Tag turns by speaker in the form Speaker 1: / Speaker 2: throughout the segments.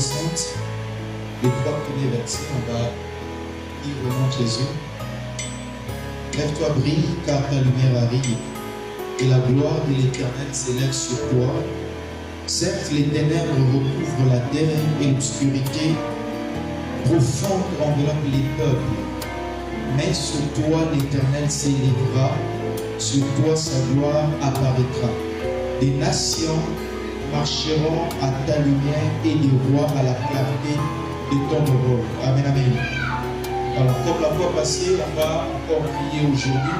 Speaker 1: 60, les 3 premiers versets, on va lire le nom de Jésus. Lève-toi, brille, car ta lumière arrive, et la gloire de l'Éternel s'élève sur toi. Certes, les ténèbres recouvrent la terre et l'obscurité profonde enveloppe les peuples. Mais sur toi, l'Éternel s'élèvera, sur toi sa gloire apparaîtra. Des nations marcheront à ta lumière et des rois à la clarté de ton aurore. Amen, amen. Alors, comme la fois passée, on va encore prier aujourd'hui,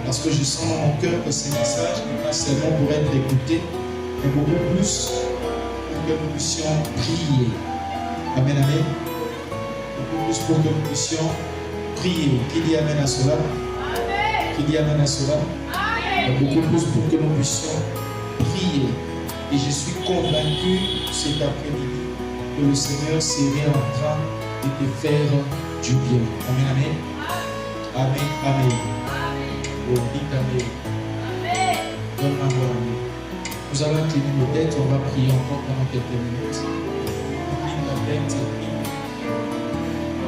Speaker 1: parce que je sens dans mon cœur que ces messages n'est pas seulement pour être écoutés, mais beaucoup plus pour que nous puissions prier. Amen, amen. Beaucoup plus pour que nous puissions prier. Qui dit amen à cela? Amen. Qui dit amen à cela? Amen. Beaucoup plus pour que nous puissions prier. Et je suis convaincu cet après-midi que le Seigneur serait en train de te faire du bien. Amen, amen. Amen, amen. Oh, dites amen. Amen. Donne-moi amen. Nous allons incliner nos têtes, on va prier encore pendant quelques minutes. Incline la tête,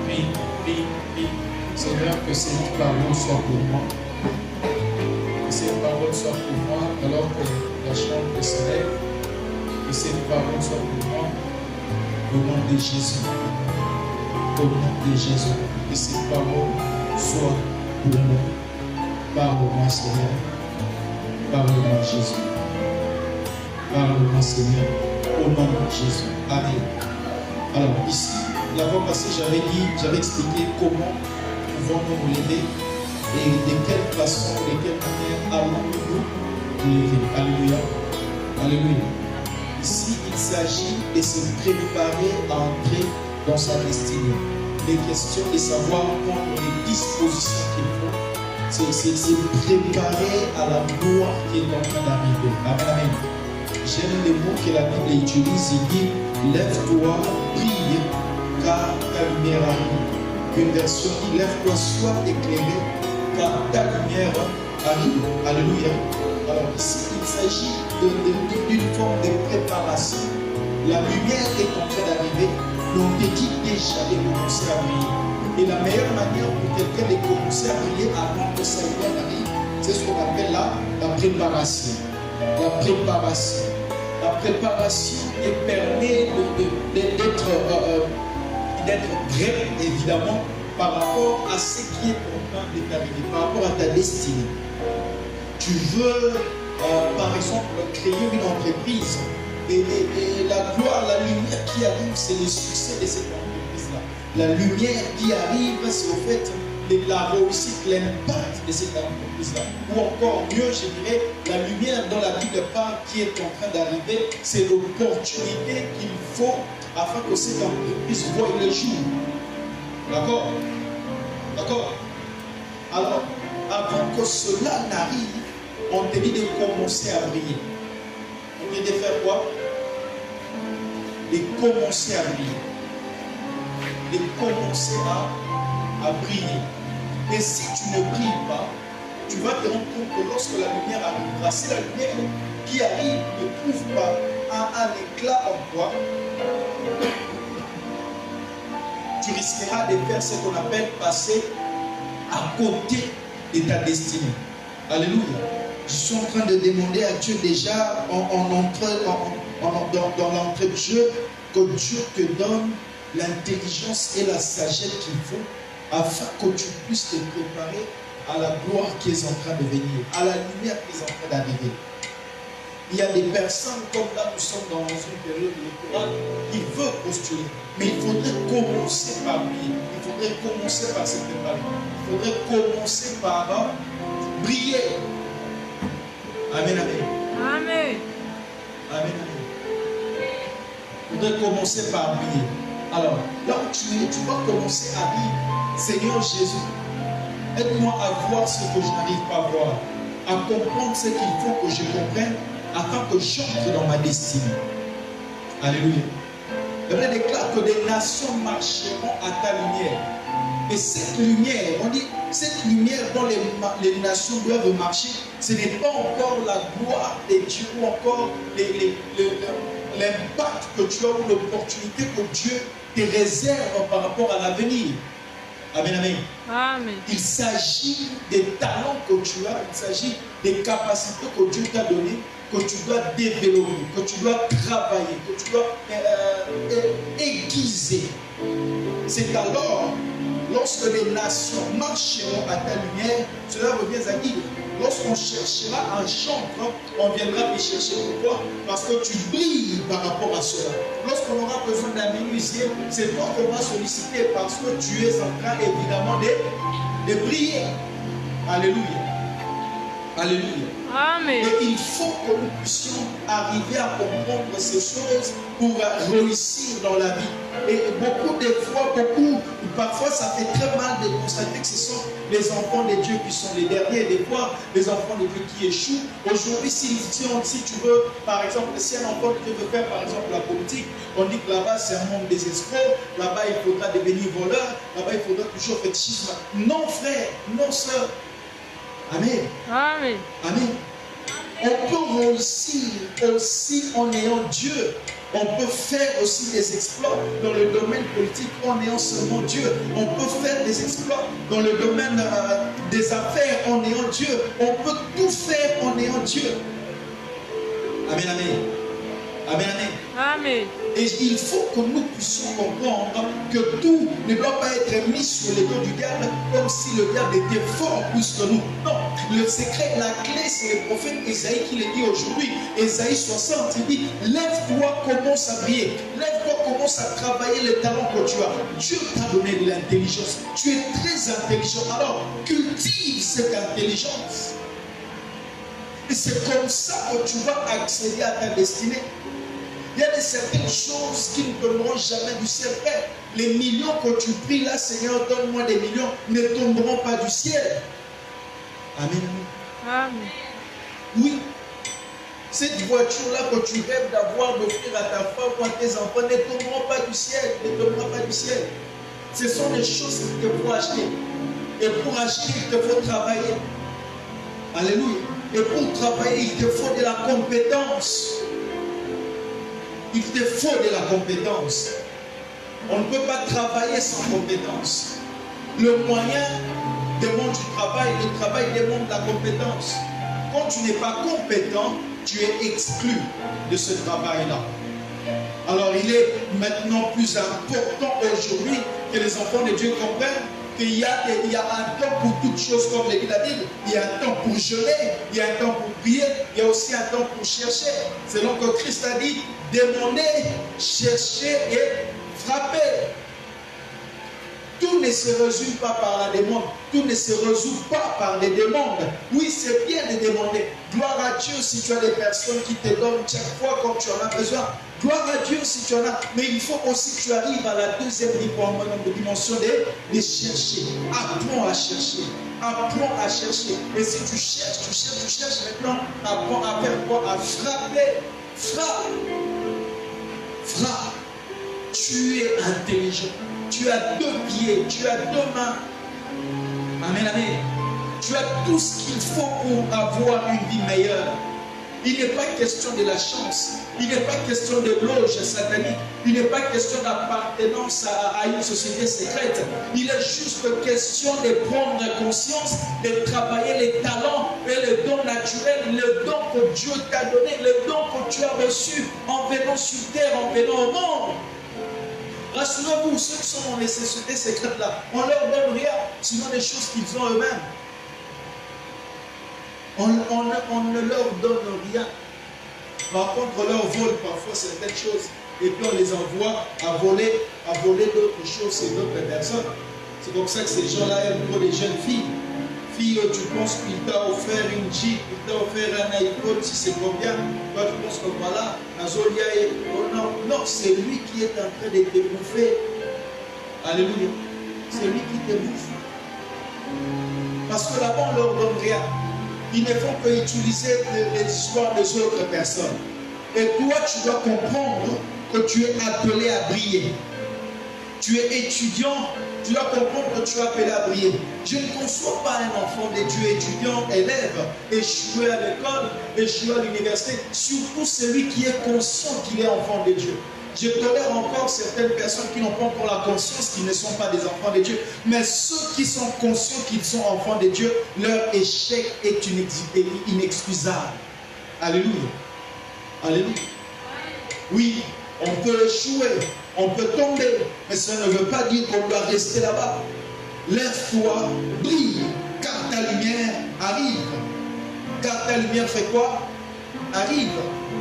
Speaker 1: prie, prie, prie. Seigneur, que cette parole soit pour moi. Que cette parole soit pour moi alors que la chambre se lève. Que cette parole soit pour moi au nom de Jésus. Au nom de Jésus. Que cette parole soit pour moi. Parle-moi, Seigneur. Parle-moi, Jésus. Parle-moi, Seigneur. Au nom de Jésus. Amen. Alors, ici, la fois passée, j'avais expliqué comment pouvons-nous nous lever et de quelle façon, de quelle manière allons-nous nous lever. Alléluia. Alléluia. Ici, il s'agit de se préparer à entrer dans sa destinée. Les questions de savoir prendre les dispositions qu'il faut, c'est se préparer à la gloire qui est en train d'arriver. Amen, amen. J'aime les mots que la Bible utilise. Il dit, lève-toi, brille, car ta lumière arrive. Une version dit, lève-toi, sois éclairé, car ta lumière arrive. Alléluia. Alors ici, il s'agit d'une forme de préparation. La lumière est en train d'arriver, donc on te dit déjà de commencer à briller. Et la meilleure manière pour quelqu'un de commencer à briller avant que sa lumière arrive, c'est ce qu'on appelle la préparation. La préparation. La préparation qui permet d'être prêt, évidemment, par rapport à ce qui est en train de t'arriver, par rapport à ta destinée. Tu veux, par exemple, créer une entreprise et la gloire, la lumière qui arrive, c'est le succès de cette entreprise-là. La lumière qui arrive, c'est au fait la réussite, l'impact de cette entreprise-là. Ou encore mieux, je dirais, la lumière dont la Bible parle qui est en train d'arriver, c'est l'opportunité qu'il faut afin que cette entreprise voie le jour. D'accord? D'accord? Alors, avant que cela n'arrive, on te dit de commencer à briller. On te dit de faire quoi? De commencer à briller. De commencer à briller. Et si tu ne brilles pas, tu vas te rendre compte que lorsque la lumière arrivera, si la lumière qui arrive ne trouve pas un éclat en toi, tu risqueras de faire ce qu'on appelle passer à côté de ta destinée. Alléluia. Je suis en train de demander à Dieu déjà dans l'entrée de Dieu que Dieu te donne l'intelligence et la sagesse qu'il faut afin que tu puisses te préparer à la gloire qui est en train de venir, à la lumière qui est en train d'arriver. Il y a des personnes, comme là nous sommes dans une période électorale, qui veulent postuler. Mais il faudrait commencer par briller. Il faudrait commencer par se préparer. Il faudrait commencer par briller. Amen, amen.
Speaker 2: Amen.
Speaker 1: Amen, amen. Il faudrait commencer par briller. Alors, là où tu es, tu vas commencer à dire, Seigneur Jésus, aide-moi à voir ce que je n'arrive pas à voir, à comprendre ce qu'il faut que je comprenne, afin que j'entre dans ma destinée. Alléluia. La Bible déclare que des nations marcheront à ta lumière. Et cette lumière, on dit, cette lumière dont les nations doivent marcher, ce n'est pas encore la gloire de Dieu ou encore
Speaker 2: l'impact que tu as ou l'opportunité que Dieu te réserve par rapport à l'avenir. Amen, amen.
Speaker 3: Amen.
Speaker 2: Il s'agit des talents que tu as, il s'agit des capacités que Dieu t'a données, que tu dois développer, que tu dois travailler, que tu dois aiguiser. C'est alors, lorsque les nations marcheront à ta lumière, cela revient à dire, lorsqu'on cherchera un chantre, on viendra te chercher. Pourquoi? Parce que tu brilles par rapport à cela. Lorsqu'on aura besoin d'un menuisier, c'est toi qu'on va solliciter parce que tu es en train évidemment de briller. Alléluia. Alléluia.
Speaker 3: Amen.
Speaker 2: Et il faut que nous puissions arriver à comprendre ces choses pour réussir dans la vie. Et beaucoup de fois, parfois ça fait très mal de constater que ce sont les enfants de Dieu qui sont les derniers, des fois les enfants de Dieu qui échouent. Aujourd'hui, si tu veux, par exemple, si un enfant de Dieu veut faire par exemple la politique, on dit que là-bas c'est un monde des escrocs, là-bas il faudra devenir voleur, là-bas il faudra toujours fétichisme. Non frère, non soeur. Amen.
Speaker 3: Amen.
Speaker 2: Amen. On peut réussir aussi en ayant Dieu. On peut faire aussi des exploits dans le domaine politique en ayant seulement Dieu. On peut faire des exploits dans le domaine des affaires en ayant Dieu. On peut tout faire en ayant Dieu. Amen, amen. Amen, amen.
Speaker 3: Amen.
Speaker 2: Et il faut que nous puissions comprendre que tout ne doit pas être mis sur les dos du diable comme si le diable était fort plus que nous. Non, le secret, la clé, c'est le prophète Ésaïe qui le dit aujourd'hui. Ésaïe 60, il dit, lève-toi, commence à briller. Lève-toi, commence à travailler les talents que tu as. Dieu t'a donné de l'intelligence. Tu es très intelligent. Alors, cultive cette intelligence. Et c'est comme ça que tu vas accéder à ta destinée. Il y a certaines choses qui ne tomberont jamais du ciel. Les millions que tu pries là, Seigneur, donne-moi des millions, ne tomberont pas du ciel. Amen.
Speaker 3: Amen.
Speaker 2: Oui. Cette voiture-là que tu rêves d'avoir, d'offrir à ta femme ou à tes enfants, ne tomberont pas du ciel. Ne tomberont pas du ciel. Ce sont des choses qu'il te faut acheter. Et pour acheter, il te faut travailler. Alléluia. Et pour travailler, il te faut de la compétence. Il te faut de la compétence. On ne peut pas travailler sans compétence. Le moyen demande du travail, le travail demande la compétence. Quand tu n'es pas compétent, tu es exclu de ce travail-là. Alors il est maintenant plus important aujourd'hui que les enfants de Dieu comprennent qu'il y a un temps pour toutes choses, comme le dit la Bible. Il y a un temps pour jeûner, il y a un temps pour prier, il y a aussi un temps pour chercher. Selon que Christ a dit, demandez, cherchez et frappez. Tout ne se résume pas par la demande. Tout ne se résout pas par les demandes. Oui, c'est bien de demander. Gloire à Dieu si tu as des personnes qui te donnent chaque fois quand tu en as besoin. Gloire à Dieu si tu en as. Mais il faut aussi que tu arrives à la deuxième dimension de chercher. Apprends à chercher. Apprends à chercher. Et si tu cherches, maintenant, apprends à faire quoi? À frapper. Frappe. Frappe. Tu es intelligent. Tu as deux pieds, tu as deux mains. Amen, amen. Tu as tout ce qu'il faut pour avoir une vie meilleure. Il n'est pas question de la chance. Il n'est pas question de loge satanique. Il n'est pas question d'appartenance à une société secrète. Il est juste question de prendre conscience, de travailler les talents et les dons naturels, le don que Dieu t'a donné, le don que tu as reçu en venant sur terre, en venant au monde. Rassurez-vous, ceux qui sont dans les sociétés secrètes là, on ne leur donne rien, sinon des choses qu'ils ont eux-mêmes. On ne leur donne rien. Par contre, on leur vole parfois certaines choses. Et puis on les envoie à voler d'autres choses et d'autres personnes. C'est comme ça que ces gens-là aiment pour les jeunes filles. Fille, tu penses qu'il t'a offert une Jeep, il t'a offert un iPhone, si c'est combien? Toi, tu penses que voilà, Nazolia est... Oh non, non, c'est lui qui est en train de te bouffer. Alléluia. C'est lui qui te bouffe. Parce que là-bas, on ne leur donne rien. Ils ne font qu'utiliser les histoires des autres personnes. Et toi, tu dois comprendre que tu es appelé à briller. tu es étudiant, tu dois comprendre que tu es appelé à briller. Je ne conçois pas un enfant de Dieu étudiant, élève, échoué à l'école, échoué à l'université, surtout celui qui est conscient qu'il est enfant de Dieu. Je tolère encore certaines personnes qui n'ont pas encore la conscience qu'ils ne sont pas des enfants de Dieu. Mais ceux qui sont conscients qu'ils sont enfants de Dieu, leur échec est inexcusable. Alléluia. Alléluia. Oui, on peut échouer, on peut tomber, mais ça ne veut pas dire qu'on doit rester là-bas. Lève-toi, brille, car ta lumière arrive. Car ta lumière fait quoi? Arrive.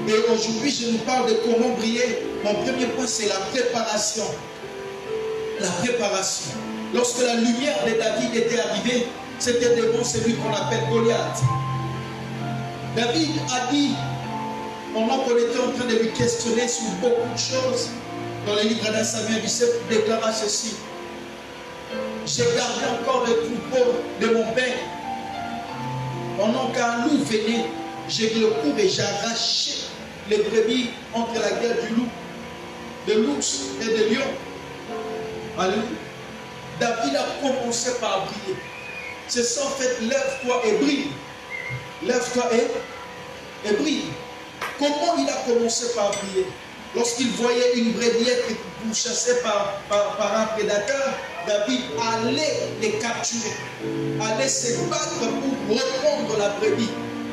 Speaker 2: Et aujourd'hui, je nous parle de comment briller. Mon premier point, c'est la préparation. La préparation. Lorsque la lumière de David était arrivée, c'était devant celui qu'on appelle Goliath. David a dit, pendant qu'on était en train de lui questionner sur beaucoup de choses, dans le livre d'Un Samuel 17, il déclara ceci: j'ai gardé encore le troupeau de mon père. Pendant qu'un loup venait, j'ai le cours et j'ai arraché les brebis entre la gueule du loup, de l'ours et de lion. Alléluia. David a commencé par briller. C'est ça en fait, lève-toi et brille. Lève-toi et brille. Comment il a commencé par briller? Lorsqu'il voyait une brebis être pourchassée par un prédateur, David allait les capturer, allait se battre pour reprendre la brebis.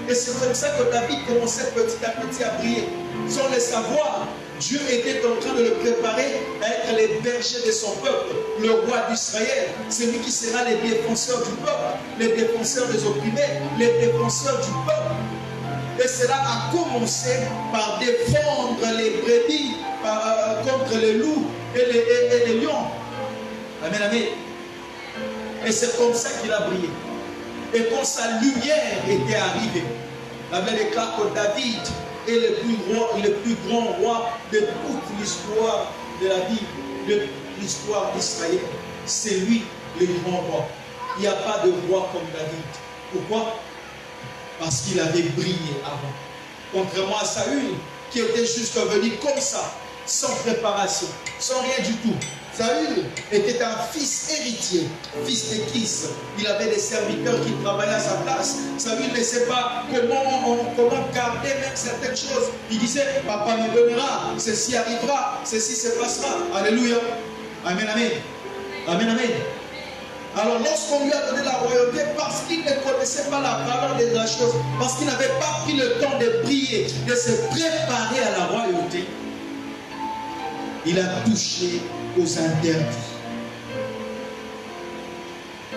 Speaker 2: Et c'est comme ça que David commençait petit à petit à briller. Sans le savoir, Dieu était en train de le préparer à être les bergers de son peuple, le roi d'Israël, celui qui sera les défenseurs du peuple, les défenseurs des opprimés, les défenseurs du peuple. Et cela a commencé par défendre les brebis contre les loups et les lions. Amen, amen. Et c'est comme ça qu'il a brillé. Et quand sa lumière était arrivée, la Bible déclare que David est le plus grand roi de toute l'histoire de la Bible, de l'histoire d'Israël. C'est lui le grand roi. Il n'y a pas de roi comme David. Pourquoi? Parce qu'il avait brillé avant. Contrairement à Saül, qui était juste venu comme ça, sans préparation, sans rien du tout. Saül était un fils héritier, fils de Kis. Il avait des serviteurs qui travaillaient à sa place. Saül ne sait pas comment garder même certaines choses. Il disait, papa me donnera, ceci arrivera, ceci se passera. Alléluia. Amen, amen. Amen, amen. Alors lorsqu'on lui a donné la royauté, parce qu'il ne connaissait pas la valeur de la chose, parce qu'il n'avait pas pris le temps de briller, de se préparer à la royauté, il a touché aux interdits.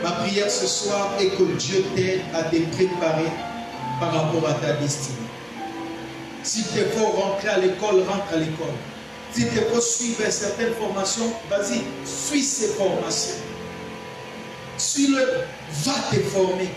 Speaker 2: Ma prière ce soir est que Dieu t'aide à te préparer par rapport à ta destinée. Si tu faut rentrer à l'école, rentre à l'école. Si tu faut suivre certaines formations, vas-y, suis ces formations. Suis-le, va te former.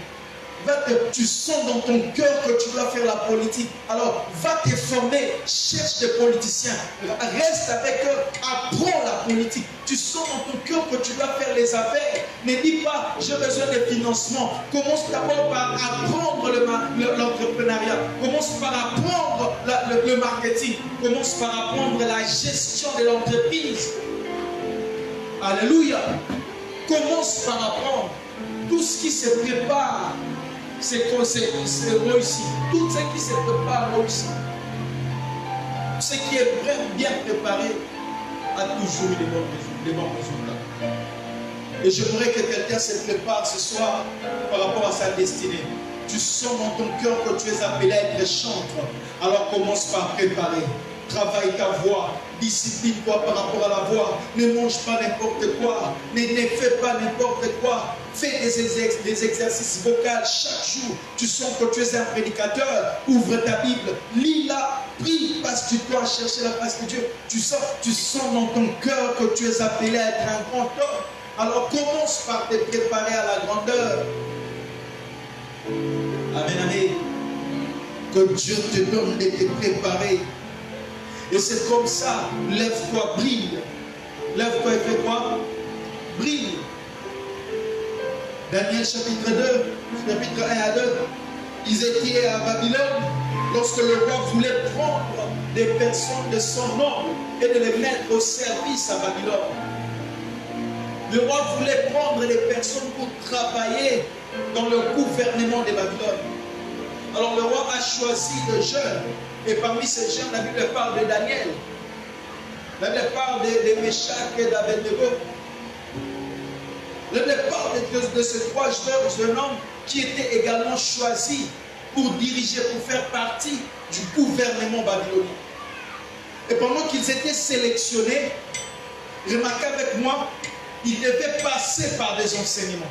Speaker 2: Tu sens dans ton cœur que tu dois faire la politique. Alors, va te former, cherche des politiciens, reste avec eux, apprends la politique. Tu sens dans ton cœur que tu dois faire les affaires. Ne dis pas, j'ai besoin de financement. Commence d'abord par apprendre l'entrepreneuriat. Commence par apprendre le marketing. Commence par apprendre la gestion de l'entreprise. Alléluia. Commence par apprendre. Tout ce qui se prépare, c'est réussi. Tout ce qui se prépare réussit. Ce qui est bien préparé a toujours eu des bons résultats. Et j'aimerais que quelqu'un se prépare ce soir par rapport à sa destinée. Tu sens dans ton cœur que tu es appelé à être chantre. Alors commence par préparer. Travaille ta voix, discipline-toi par rapport à la voix. Ne mange pas n'importe quoi, ne fais pas n'importe quoi. Fais des exercices vocaux chaque jour. Tu sens que tu es un prédicateur, ouvre ta Bible, lis-la, prie parce que tu dois chercher la face de Dieu. Tu sens dans ton cœur que tu es appelé à être un grand homme. Alors commence par te préparer à la grandeur. Amen, amen. Que Dieu te donne de te préparer. Et c'est comme ça, lève-toi, brille. Lève-toi et fais quoi? Brille. Daniel chapitre 2, chapitre 1 à 2. Ils étaient à Babylone lorsque le roi voulait prendre des personnes de son nom et de les mettre au service à Babylone. Le roi voulait prendre des personnes pour travailler dans le gouvernement de Babylone. Alors le roi a choisi des jeunes. Et parmi ces jeunes, la Bible parle de Daniel. La Bible parle de Meshach et d'Abednego. La Bible parle de ces trois jeunes hommes qui étaient également choisis pour diriger, pour faire partie du gouvernement babylonien. Et pendant qu'ils étaient sélectionnés, remarquez avec moi, ils devaient passer par des enseignements.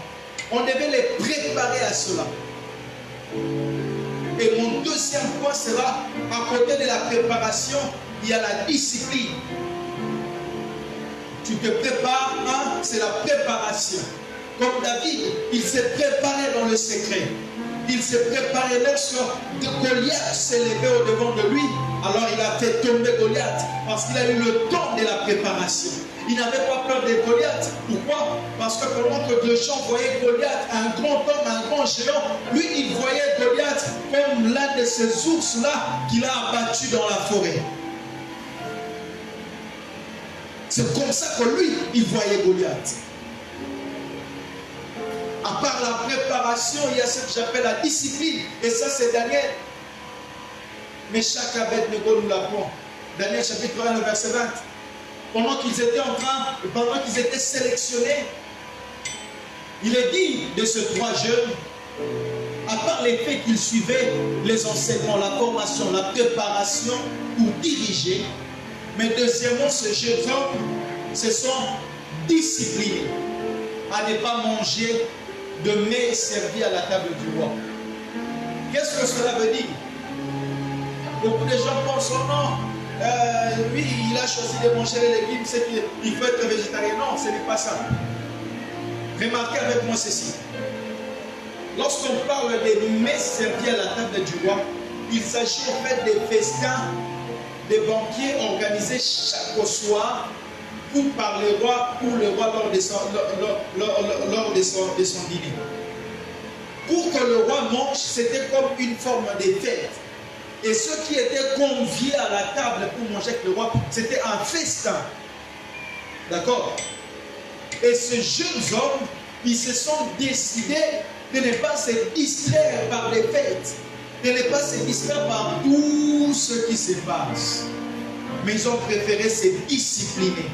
Speaker 2: On devait les préparer à cela. Et mon deuxième point sera, à côté de la préparation, il y a la discipline. Tu te prépares, hein, c'est la préparation. Comme David, il s'est préparé dans le secret. Il s'est préparé lorsque Goliath s'est levé au-devant de lui. Alors il a fait tomber Goliath parce qu'il a eu le temps de la préparation. Il n'avait pas peur de Goliath. Pourquoi? Parce que pendant que les gens voyaient Goliath, un grand homme, un grand géant, lui il voyait Goliath comme l'un de ces ours-là qu'il a abattu dans la forêt. C'est comme ça que lui, il voyait Goliath. À part la préparation, il y a ce que j'appelle la discipline. Et ça, c'est Daniel. Mais chaque Abednego nous l'apprend. Daniel chapitre 1, verset 20. Pendant qu'ils étaient sélectionnés, il est dit de ces trois jeunes, à part les faits qu'ils suivaient, les enseignements, la formation, la préparation pour diriger, mais deuxièmement, ces jeunes hommes se sont disciplinés à ne pas manger de mets servis à la table du roi. Qu'est-ce que cela veut dire? Beaucoup de gens pensent, oh non, lui il a choisi de manger les légumes, c'est qu'il faut être végétarien. Non, ce n'est pas ça. Remarquez avec moi ceci. Lorsqu'on parle des mets servis à la table du roi, il s'agit en fait des festins, des banquets organisés chaque soir par le roi, pour le roi lors de son dîner. Pour que le roi mange, c'était comme une forme de fête. Et ceux qui étaient conviés à la table pour manger avec le roi, c'était un festin. D'accord? Et ces jeunes hommes, ils se sont décidés de ne pas se distraire par les fêtes, de ne pas se distraire par tout ce qui se passe. Mais ils ont préféré se discipliner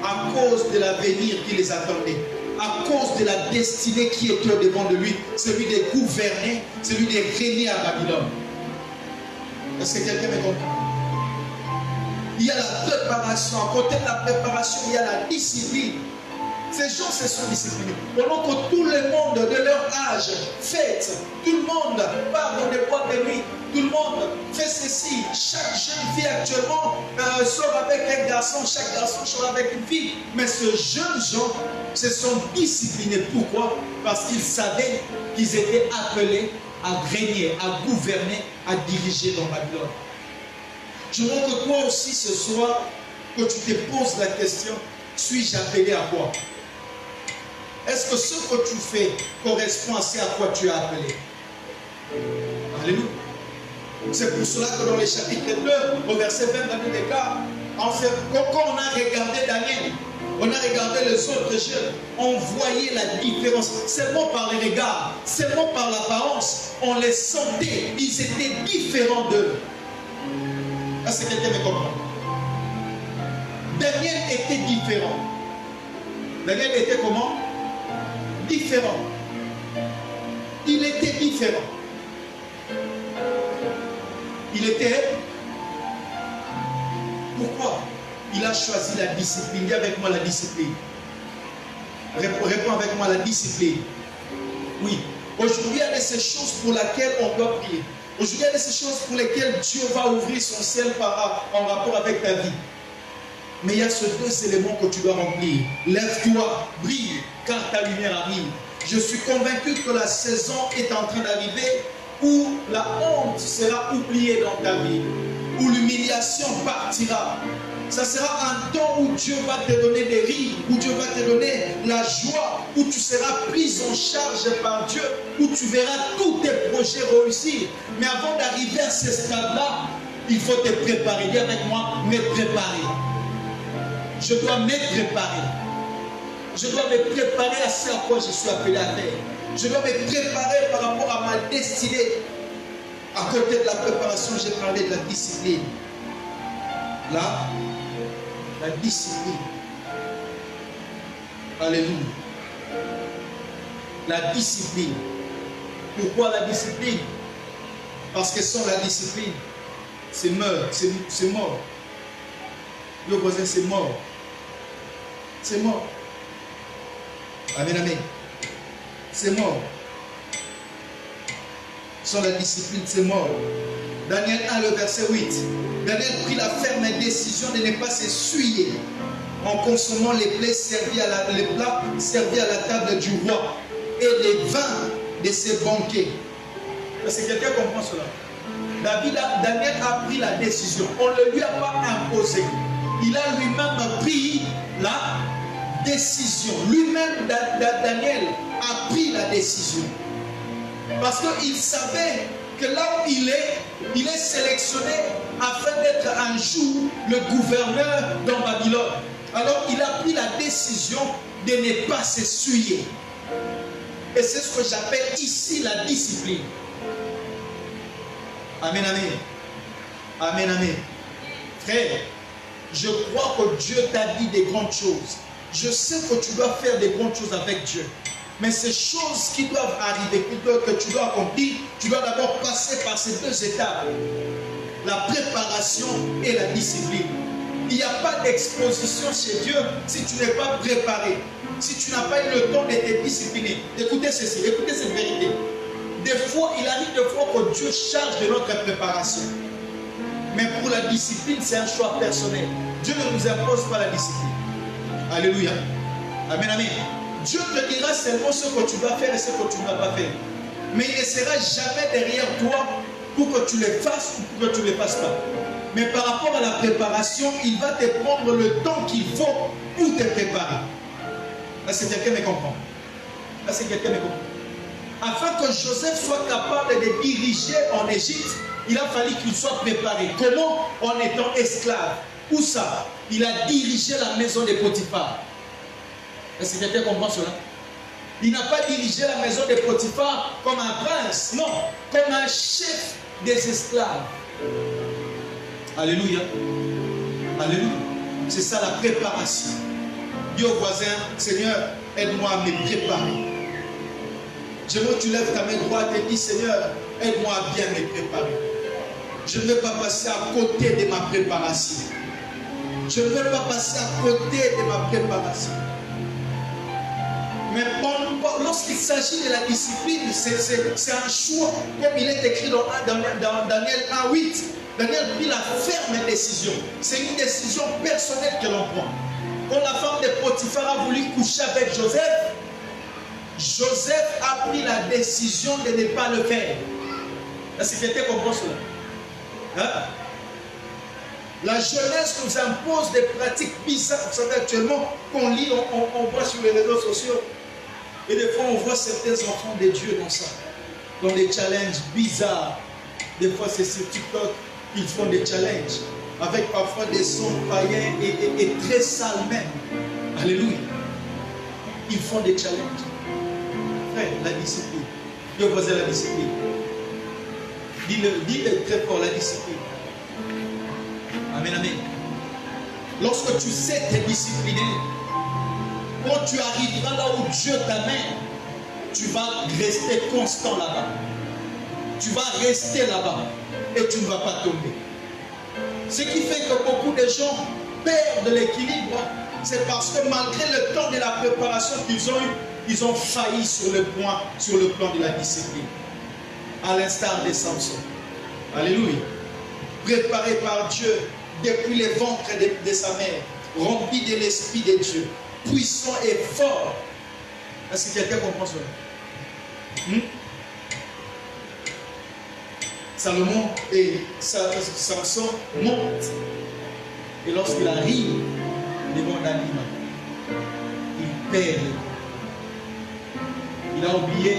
Speaker 2: à cause de l'avenir qui les attendait, à cause de la destinée qui était au-devant de lui, celui de gouverner, celui de régner à Babylone. Est-ce que quelqu'un me comprend? Il y a la préparation. À côté de la préparation, il y a la discipline. Ces gens se sont disciplinés. Pendant que tout le monde de leur âge fête, tout le monde part dans des boîtes de nuit, tout le monde fait ceci. Chaque jeune fille actuellement sort avec un garçon, chaque garçon sort avec une fille. Mais ces jeunes gens se sont disciplinés. Pourquoi? Parce qu'ils savaient qu'ils étaient appelés à régner, à gouverner, à diriger dans Babylone. Je veux que toi aussi ce soir, que tu te poses la question, suis-je appelé à quoi? Est-ce que ce que tu fais correspond à ce à quoi tu es appelé? Alléluia. C'est pour cela que dans le chapitre 2, au verset 20 dans le déclare, quand on a regardé Daniel, on a regardé les autres jeunes, on voyait la différence. Seulement par les regards, seulement par l'apparence, on les sentait. Ils étaient différents d'eux. Est-ce que quelqu'un me comprend? Daniel était différent. Daniel était comment? Différent. Il était différent. Il était... Pourquoi? Il a choisi la discipline. Dis avec moi la discipline. Réponds avec moi la discipline. Oui. Aujourd'hui, il y a de ces choses pour lesquelles on doit prier. Aujourd'hui, il y a de ces choses pour lesquelles Dieu va ouvrir son ciel en rapport avec ta vie. Mais il y a ces deux éléments que tu dois remplir. Lève-toi, brille, car ta lumière arrive. Je suis convaincu que la saison est en train d'arriver où la honte sera oubliée dans ta vie, où l'humiliation partira. Ça sera un temps où Dieu va te donner des rires, où Dieu va te donner la joie, où tu seras prise en charge par Dieu, où tu verras tous tes projets réussir. Mais avant d'arriver à ce stade-là, il faut te préparer. Dis avec moi, me préparer. Je dois me préparer. Je dois me préparer à ce à quoi je suis appelé à faire. Je dois me préparer par rapport à ma destinée. À côté de la préparation, j'ai parlé de la discipline. Là, la discipline. Alléluia. La discipline. Pourquoi la discipline? Parce que sans la discipline, c'est mort. C'est mort. Le voisin, c'est mort. C'est mort. Amen, amen. C'est mort. Sans la discipline, c'est mort. Daniel 1, le verset 8. Daniel prit la ferme décision de ne pas s'essuyer en consommant les plats servis à la table du roi et les vins de ses banquets. Est-ce que quelqu'un comprend cela? Daniel a pris la décision. On ne lui a pas imposé. Il a lui-même pris la décision. Lui-même, Daniel, a pris la décision. Parce qu'il savait que là où il est sélectionné afin d'être un jour le gouverneur dans Babylone. Alors il a pris la décision de ne pas s'essuyer. Et c'est ce que j'appelle ici la discipline. Amen, amen. Amen, amen. Frère, je crois que Dieu t'a dit des grandes choses. Je sais que tu dois faire des grandes choses avec Dieu. Mais ces choses qui doivent arriver, que tu dois accomplir, tu dois d'abord passer par ces deux étapes. La préparation et la discipline. Il n'y a pas d'exposition chez Dieu si tu n'es pas préparé. Si tu n'as pas eu le temps d'être discipliné. Écoutez ceci, écoutez cette vérité. Des fois, il arrive des fois que Dieu charge de notre préparation. Mais pour la discipline, c'est un choix personnel. Dieu ne nous impose pas la discipline. Alléluia. Amen, amen. Dieu te dira seulement ce que tu dois faire et ce que tu ne dois pas faire. Mais il ne sera jamais derrière toi pour que tu le fasses ou pour que tu ne le fasses pas. Mais par rapport à la préparation, il va te prendre le temps qu'il faut pour te préparer. Est-ce que quelqu'un me comprend? Est-ce que quelqu'un me comprend? Afin que Joseph soit capable de diriger en Égypte, il a fallu qu'il soit préparé. Comment? En étant esclave. Où ça? Il a dirigé la maison de Potiphar. Est-ce que quelqu'un comprend cela? Il n'a pas dirigé la maison de Potiphar comme un prince, non, comme un chef des esclaves. Alléluia. Alléluia. C'est ça la préparation. Dis au voisin, Seigneur, aide-moi à me préparer. J'aimerais que tu lèves ta main droite et dis, Seigneur, aide-moi à bien me préparer. Je ne veux pas passer à côté de ma préparation. Je ne veux pas passer à côté de ma préparation. Mais lorsqu'il s'agit de la discipline, c'est un choix, comme il est écrit dans Daniel 1:8. Daniel prit la ferme décision. C'est une décision personnelle que l'on prend. Quand la femme de Potiphar a voulu coucher avec Joseph, Joseph a pris la décision de ne pas le faire. Est-ce que quelqu'un comprend cela? Hein? La jeunesse nous impose des pratiques bizarres. Vous savez, actuellement, qu'on lit, on voit sur les réseaux sociaux. Et des fois, on voit certains enfants de Dieu dans ça. Dans des challenges bizarres. Des fois, c'est sur TikTok, ils font des challenges. Avec parfois des sons païens et très sales même. Alléluia. Ils font des challenges. Frère, la discipline. Dieu vous a la discipline. Dis-le très fort, la discipline. Amen, amen. Lorsque tu sais te discipliner, quand tu arriveras là où Dieu t'amène, tu vas rester constant là-bas. Tu vas rester là-bas et tu ne vas pas tomber. Ce qui fait que beaucoup de gens perdent l'équilibre, c'est parce que malgré le temps de la préparation qu'ils ont eu, ils ont failli sur le plan de la discipline. À l'instar de Samson. Alléluia. Préparé par Dieu depuis le ventre de sa mère, rempli de l'Esprit de Dieu, puissant et fort. Est-ce que quelqu'un comprend cela? Salomon et Samson montent. Et lorsqu'il arrive devant Dalila, il perd. Il a oublié.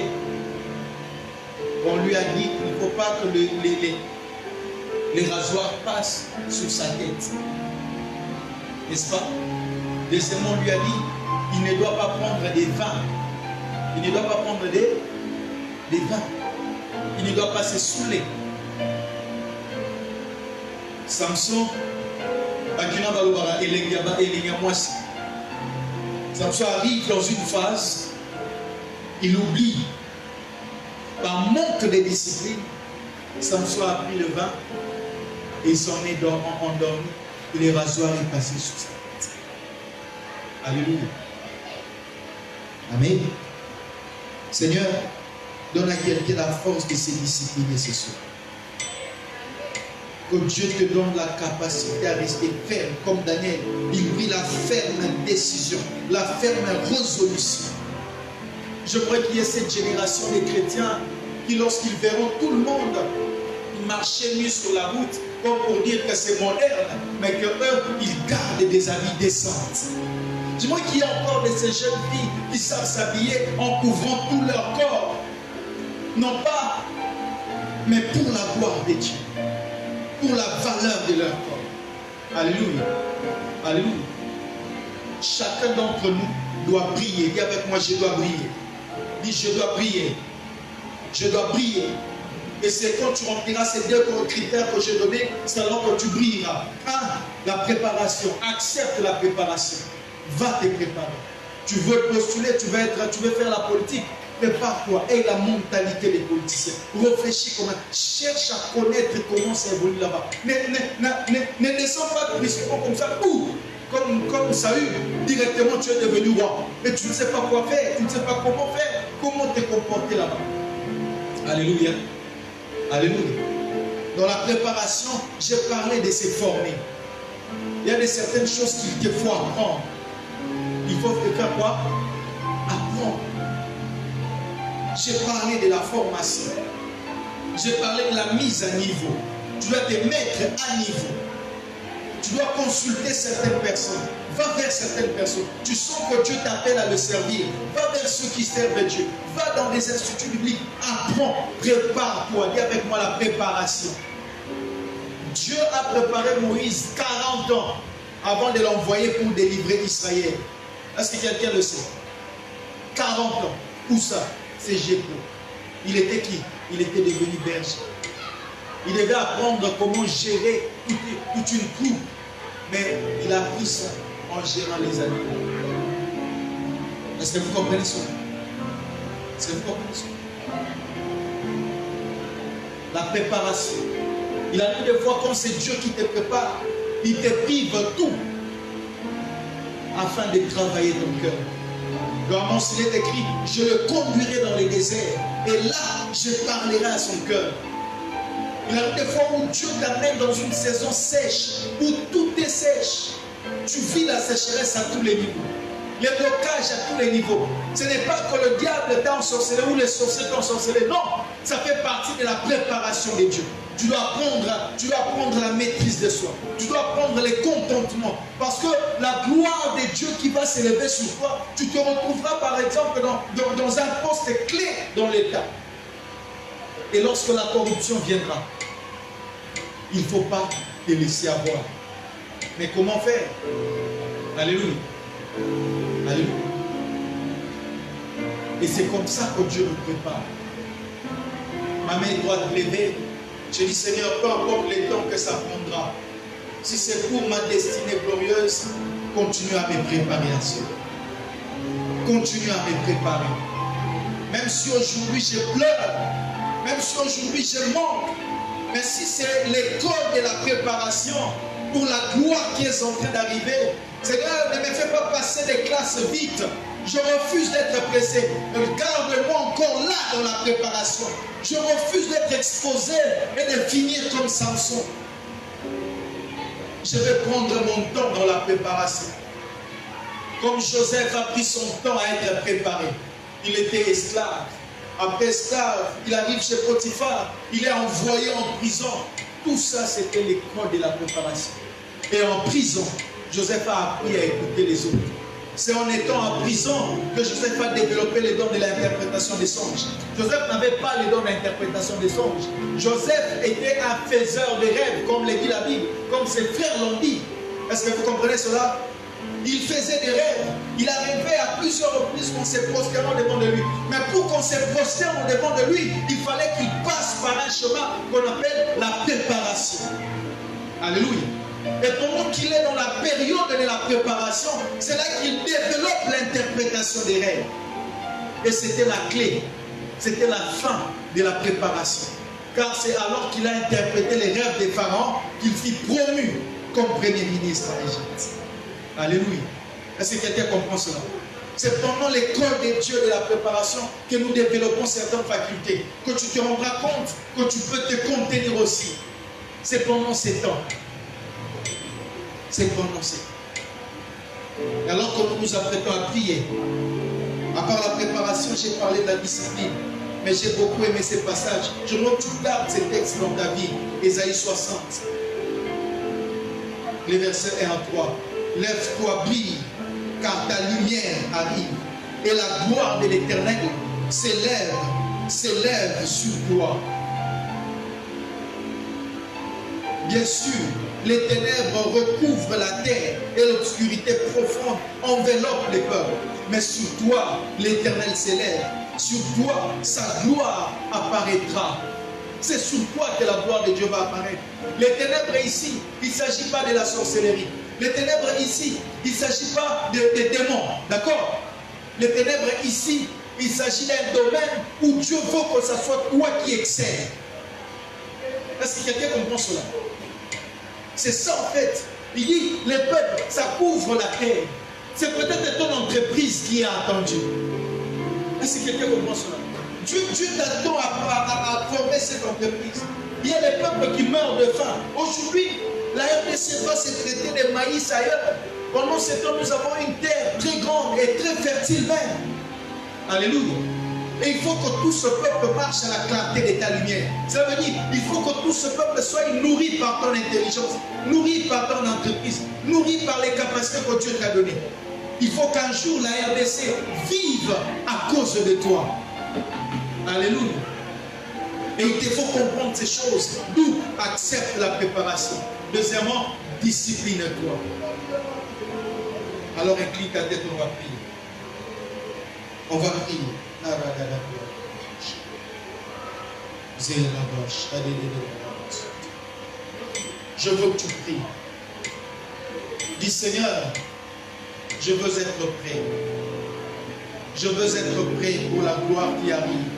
Speaker 2: On lui a dit qu'il ne faut pas que les rasoirs passent sur sa tête. N'est-ce pas? Deuxièmement, on lui a dit il ne doit pas prendre des vins. Il ne doit pas prendre des vins. Il ne doit pas se saouler. Samson, Samson arrive dans une phase, il oublie, par manque de discipline, Samson a pris le vin et il s'en est endormi et le rasoir est passé sur sa tête. Alléluia. Amen. Seigneur, donne à quelqu'un la force de se discipliner ce soir. Que Dieu te donne la capacité à rester ferme comme Daniel. Il prit la ferme décision, la ferme résolution. Je crois qu'il y a cette génération de chrétiens qui, lorsqu'ils verront tout le monde marcher nu sur la route, comme pour dire que c'est moderne, mais qu'eux, ils gardent des habits décents. Dis-moi qu'il y a encore de ces jeunes filles qui savent s'habiller en couvrant tout leur corps. Non pas, mais pour la gloire de Dieu. Pour la valeur de leur corps. Alléluia. Alléluia. Chacun d'entre nous doit briller. Dis avec moi, je dois briller. Dis, je dois briller. Je dois briller. Et c'est quand tu rempliras ces deux critères que j'ai donnés, c'est alors que tu brilleras. 1. La préparation. Accepte la préparation. Va te préparer. Tu veux postuler, tu veux faire la politique. Prépare-toi. Et la mentalité des politiciens. Réfléchis comment. Cherche à connaître comment ça évolue là-bas. Ne descends pas brusquement comme ça. Ou, comme Saül, directement tu es devenu roi. Mais tu ne sais pas quoi faire. Tu ne sais pas comment faire. Comment te comporter là-bas. Alléluia. Alléluia. Dans la préparation, j'ai parlé de se former. Il y a certaines choses qu'il faut apprendre. Il faut faire quoi? Apprendre. J'ai parlé de la formation. J'ai parlé de la mise à niveau. Tu dois te mettre à niveau. Tu dois consulter certaines personnes. Va vers certaines personnes. Tu sens que Dieu t'appelle à le servir. Va vers ceux qui servent Dieu. Va dans des instituts bibliques. Apprends. Prépare-toi. Dis avec moi la préparation. Dieu a préparé Moïse 40 ans avant de l'envoyer pour délivrer Israël. Est-ce que quelqu'un le sait? 40 ans. Où ça? C'est Jéphthé. Il était qui? Il était devenu berger. Il devait apprendre comment gérer toute une troupe. Mais il a appris ça en gérant les animaux. Est-ce que vous comprenez ça? Est-ce que vous comprenez ça? La préparation. Il a dit des fois, quand c'est Dieu qui te prépare, il te prive tout afin de travailler ton cœur. Dans Amos, il est écrit, je le conduirai dans les déserts et là, je parlerai à son cœur. Il y a des fois où Dieu t'amène dans une saison sèche, où tout est sèche. Tu vis la sécheresse à tous les niveaux. Les blocages à tous les niveaux. Ce n'est pas que le diable t'a ensorcelé ou les sorciers t'ont ensorcelé. Non, ça fait partie de la préparation de Dieu. Tu dois apprendre la maîtrise de soi. Tu dois apprendre les contentements. Parce que la gloire de Dieu qui va s'élever sur toi, tu te retrouveras par exemple dans un poste clé dans l'État. Et lorsque la corruption viendra, il ne faut pas te laisser avoir. Mais comment faire? Alléluia. Alléluia. Et c'est comme ça que Dieu nous prépare. Ma main doit te lever. Je dis, Seigneur, peu importe les temps que ça prendra, si c'est pour ma destinée glorieuse, continue à me préparer à cela. Continue à me préparer. Même si aujourd'hui je pleure, même si aujourd'hui je manque, mais si c'est l'école de la préparation pour la gloire qui est en train d'arriver, Seigneur, ne me fais pas passer des classes vite. Je refuse d'être pressé. Garde-moi encore là dans la préparation. Je refuse d'être exposé et de finir comme Samson. Je vais prendre mon temps dans la préparation. Comme Joseph a pris son temps à être préparé. Il était esclave. Après esclave, il arrive chez Potiphar. Il est envoyé en prison. Tout ça, c'était l'école de la préparation. Et en prison, Joseph a appris à écouter les autres. C'est en étant en prison que Joseph a développé les dons de l'interprétation des songes. Joseph n'avait pas les dons d'interprétation des songes. Joseph était un faiseur de rêves, comme le dit la Bible, comme ses frères l'ont dit. Est-ce que vous comprenez cela? Il faisait des rêves. Il arrivait à plusieurs reprises qu'on s'est prosterné au devant de lui. Mais pour qu'on se prosterne au devant de lui, il fallait qu'il passe par un chemin qu'on appelle la préparation. Alléluia. Et pendant qu'il est dans la période de la préparation, c'est là qu'il développe l'interprétation des rêves. Et c'était la clé. C'était la fin de la préparation. Car c'est alors qu'il a interprété les rêves des pharaons qu'il fut promu comme premier ministre en Égypte. Alléluia. Est-ce que quelqu'un comprend cela? C'est pendant l'école des dieux de la préparation que nous développons certaines facultés, que tu te rendras compte que tu peux te contenir aussi. C'est pendant ces temps. C'est pendant ces temps. Et alors que nous nous apprêtons à prier, à part la préparation, j'ai parlé de la discipline. Mais j'ai beaucoup aimé ces passages. Je veux que tu gardes ces textes dans ta vie. Ésaïe 60. Les versets 1 à 3. Lève-toi, brille, car ta lumière arrive. Et la gloire de l'Éternel s'élève sur toi. Bien sûr, les ténèbres recouvrent la terre et l'obscurité profonde enveloppe les peuples. Mais sur toi, l'Éternel s'élève. Sur toi, sa gloire apparaîtra. C'est sur toi que la gloire de Dieu va apparaître. Les ténèbres ici, il ne s'agit pas de la sorcellerie. Les ténèbres ici, il ne s'agit pas des démons. D'accord? Les ténèbres ici, il s'agit d'un domaine où Dieu veut que ce soit toi qui excelle. Est-ce que quelqu'un comprend cela? C'est ça en fait. Il dit, les peuples, ça couvre la terre. C'est peut-être ton entreprise qui a attendu. Est-ce que quelqu'un comprend cela? Dieu t'attend à former cette entreprise. Il y a des peuples qui meurent de faim. Aujourd'hui, la RDC va se traiter de maïs ailleurs. Pendant ce temps, nous avons une terre très grande et très fertile même. Alléluia. Et il faut que tout ce peuple marche à la clarté de ta lumière. Ça veut dire il faut que tout ce peuple soit nourri par ton intelligence, nourri par ton entreprise, nourri par les capacités que Dieu t'a données. Il faut qu'un jour la RDC vive à cause de toi. Alléluia. Et il te faut comprendre ces choses. D'où accepte la préparation. Deuxièmement, discipline-toi. Alors incline ta tête, on va prier. On va prier. Je veux que tu pries. Dis Seigneur, je veux être prêt. Je veux être prêt pour la gloire qui arrive.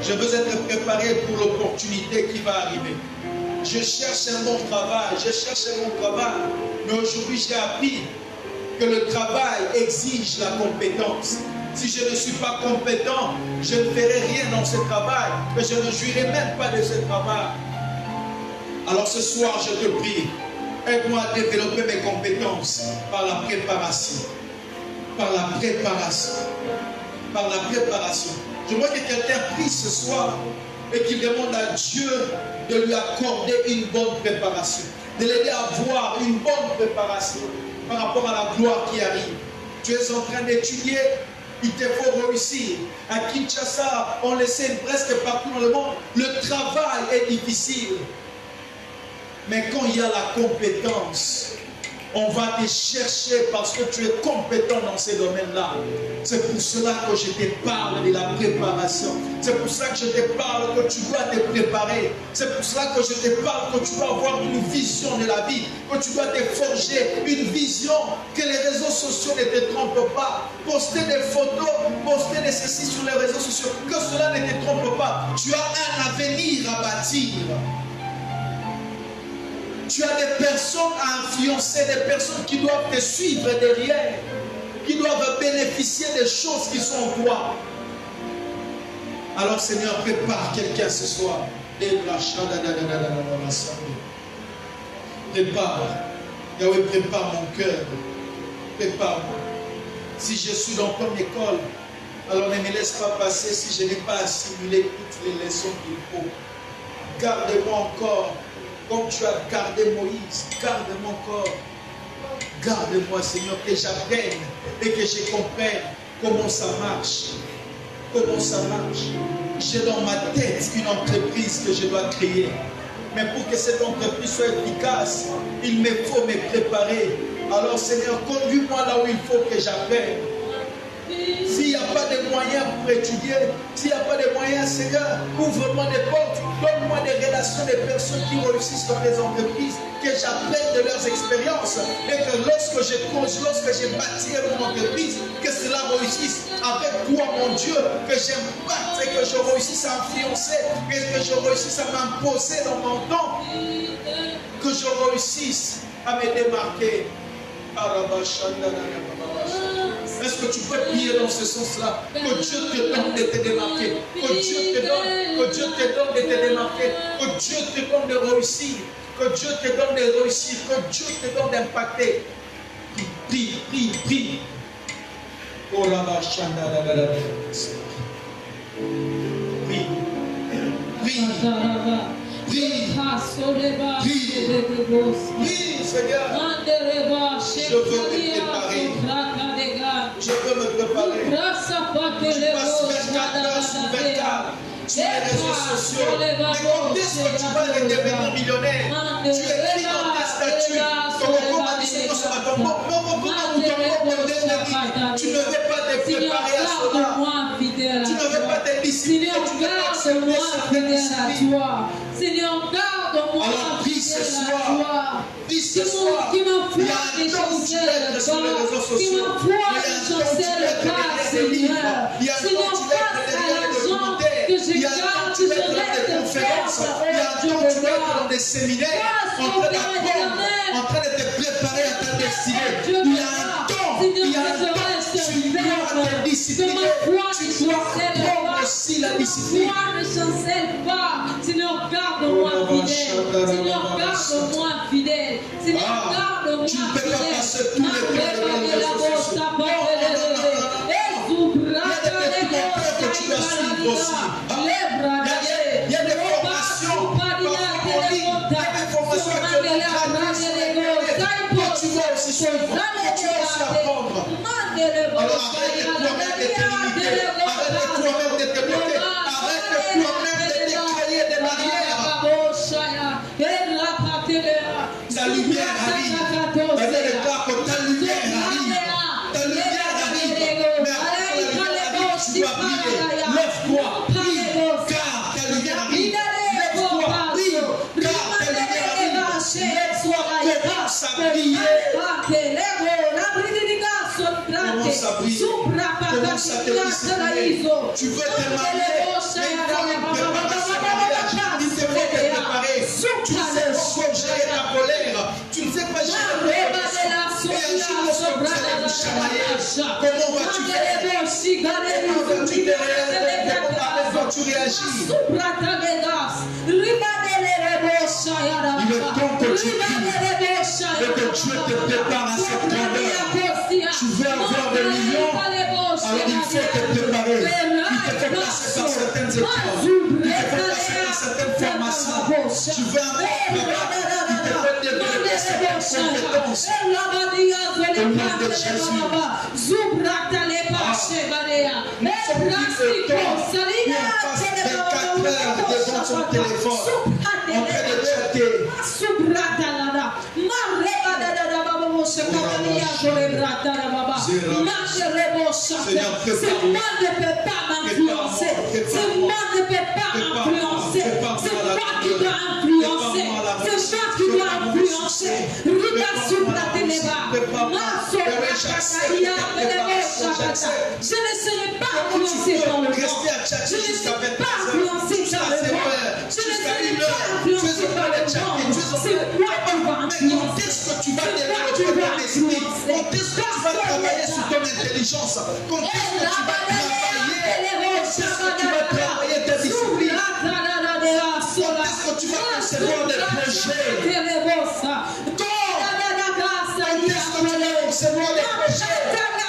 Speaker 2: Je veux être préparé pour l'opportunité qui va arriver. Je cherche un bon travail, mais aujourd'hui j'ai appris que le travail exige la compétence. Si je ne suis pas compétent, je ne ferai rien dans ce travail, mais je ne jouirai même pas de ce travail. Alors ce soir, je te prie, aide-moi à développer mes compétences par la préparation. Par la préparation. Par la préparation. Je vois que quelqu'un prie ce soir et qu'il demande à Dieu de lui accorder une bonne préparation, de l'aider à avoir une bonne préparation par rapport à la gloire qui arrive. Tu es en train d'étudier, il te faut réussir. À Kinshasa, on le sait presque partout dans le monde, le travail est difficile. Mais quand il y a la compétence, on va te chercher parce que tu es compétent dans ces domaines-là. C'est pour cela que je te parle de la préparation. C'est pour cela que je te parle que tu dois te préparer. C'est pour cela que je te parle que tu dois avoir une vision de la vie. Que tu dois te forger une vision. Que les réseaux sociaux ne te trompent pas. Poster des photos, poster des ceci sur les réseaux sociaux. Que cela ne te trompe pas. Tu as un avenir à bâtir. Tu as des personnes à influencer, des personnes qui doivent te suivre derrière, qui doivent bénéficier des choses qui sont en toi. Alors Seigneur, prépare quelqu'un ce soir. Prépare. Yahweh, prépare mon cœur. Prépare-moi. Si je suis dans ton école, alors ne me laisse pas passer si je n'ai pas assimilé toutes les leçons qu'il faut. Garde-moi encore. Comme tu as gardé Moïse, garde-moi encore. Garde-moi, Seigneur, que j'apprenne et que je comprenne comment ça marche. Comment ça marche. J'ai dans ma tête une entreprise que je dois créer. Mais pour que cette entreprise soit efficace, il me faut me préparer. Alors, Seigneur, conduis-moi là où il faut que j'apprenne. pour étudier. S'il n'y a pas de moyens, Seigneur, ouvre-moi des portes. Donne-moi des relations des personnes qui réussissent dans les entreprises, que j'apprenne de leurs expériences. Et que lorsque j'ai bâti mon entreprise, que cela réussisse avec toi, mon Dieu, que j'impacte et que je réussisse à influencer, et que je réussisse à m'imposer dans mon temps, que je réussisse à me démarquer. Est-ce que tu peux prier dans ce sens-là? Que Dieu te donne de te démarquer. Que Dieu te donne de te démarquer. Que Dieu te donne de réussir. Que Dieu te donne de réussir. Que Dieu te donne d'impacter. Prie, prie, prie. Oh la vache, prie. Prie. Prie. Prie, Seigneur. Je veux me préparer. Je veux me préparer. Tu passes 24 heures sur 24 sur les réseaux sociaux. Mais quand est-ce que tu vas devenir millionnaire? Tu écris dans tes statuts. Tu ne veux pas te préparer à cela. Tu ne veux pas te discipliner. Tu ne veux pas accepter certaines disciplines.
Speaker 4: Seigneur, garde-moi.
Speaker 2: Alors prie ce soir. Prie ce soir. Il y a un temps où tu vas être sur les réseaux sociaux. Il y a un temps où tu vas être des livres. Il y a un temps où tu vas être des documentaires. Il y a un temps où tu vas être dans des conférences. Il y a un temps où tu vas être dans des séminaires. En train d'apprendre, en train de te préparer à ta destinée. Il y a un temps. Tu dois te discipliner. Tu dois apprendre aussi la discipline.
Speaker 4: Ne chancelle pas. Seigneur, garde-moi fidèle. Seigneur, garde-moi fidèle. Seigneur, garde-moi fidèle.
Speaker 2: Tu ne peux pas passer tous les temps devant les réseaux sociaux. Que tu dois suivre aussi. Il y a des formations parfois en ligne. Il y a des formations actuellement gratuites. Que tu dois aussi suivre. Que tu dois aussi apprendre. Alors arrête de toi-même de te limiter. Arrête de toi-même de te bloquer. Arrête de toi-même de te créer des barrières. Ta lumière arrive. Allez les gars, que ta lumière arrive. Ta lumière arrive. Mais avant que la lumière arrive, tu dois briller. Lève-toi, brille, car ta lumière arrive. Lève-toi, brille, car ta lumière arrive. Lève-toi, commence à briller. Commence à briller. Commence à te discipliner. Tu veux te marier, mais il faut une préparation au mariage. Il te faut te préparer. Tu ne sais pas gérer ta colère. Tu ne sais pas gérer ta colère. Et un jour, lorsque vous allez vous chamailler, comment vas-tu faire? Comment vas-tu réagir? Il est temps que tu pries et que Dieu te prépare à cette grandeur. Tu veux avoir des millions, alors il faut te préparer. Il te fait passer par certaines épreuves. Il te fait passer par certaines formations. Tu veux avoir un programme. Il te fait développer certaines compétences. Au nom de Jésus. Nous sommes plus de temps où on passe 24 heures devant son téléphone en train de chatter.
Speaker 4: Seigneur, ce monde ne peut pas m'influencer. Ce monde ne peut pas m'influencer. C'est toi qui dois influencer. C'est toi qui dois influencer. Je ne serai pas influencé par le monde. Je ne serai pas influencé par le monde. Je ne serai pas influencé par le monde. C'est toi qui vas influencer.
Speaker 2: Quand est-ce que tu vas développer ton esprit? Quand est-ce que tu vas travailler sur ton intelligence? Quand est-ce que tu vas travailler ta discipline? Quand est-ce que tu vas concevoir des projets? C'est moi les projets.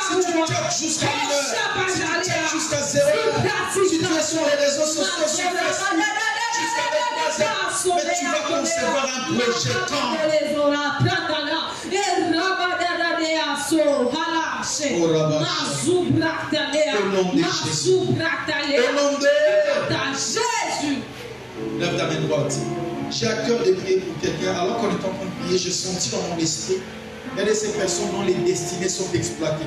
Speaker 2: Si tu checkes jusqu'à 1 heure, si tu checkes jusqu'à 0 heure, si tu es sur les réseaux sociaux, sur Facebook, jusqu'à 23 heures, mais tu vas concevoir un projet quand? Au nom de Jésus. Au nom de Jésus. Lève ta main droite. J'ai à cœur de prier pour quelqu'un. Alors qu'on est en train de prier, j'ai senti dans mon esprit. Il y a de ces personnes dont les destinées sont exploitées.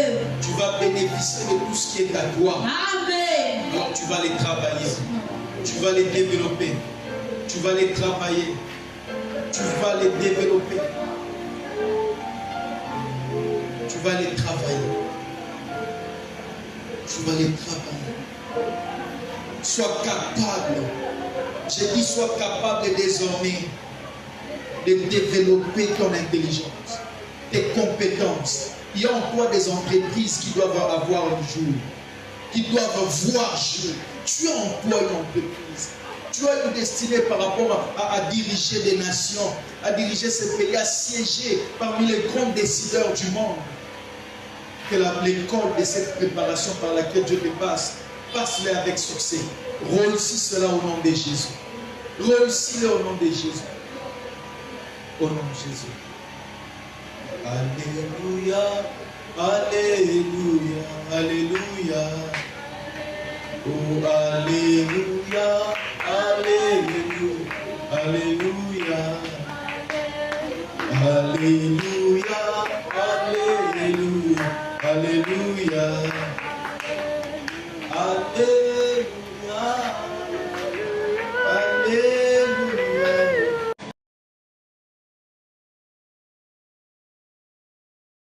Speaker 2: Tu vas bénéficier de tout ce qui est à toi.
Speaker 4: Amen.
Speaker 2: Alors tu vas les travailler. Tu vas les développer. Tu vas les travailler. Tu vas les développer. Tu vas les travailler. Tu vas les travailler. Sois capable. J'ai dit sois capable désormais de développer ton intelligence, tes compétences. Il y a en toi des entreprises qui doivent avoir un jour, qui doivent voir jour. Tu emploies une entreprise. Tu as une destinée par rapport à diriger des nations, à diriger ces pays, à siéger parmi les grands décideurs du monde. Que l'école de cette préparation par laquelle Dieu te passe, passe-le avec succès. Réussis cela au nom de Jésus. Réussis-le au nom de Jésus. Au nom de Jésus. Alléluia, Alléluia, Alléluia. Oh, Alléluia, Alléluia, Alléluia. Alléluia, Alléluia, Alléluia. Alléluia.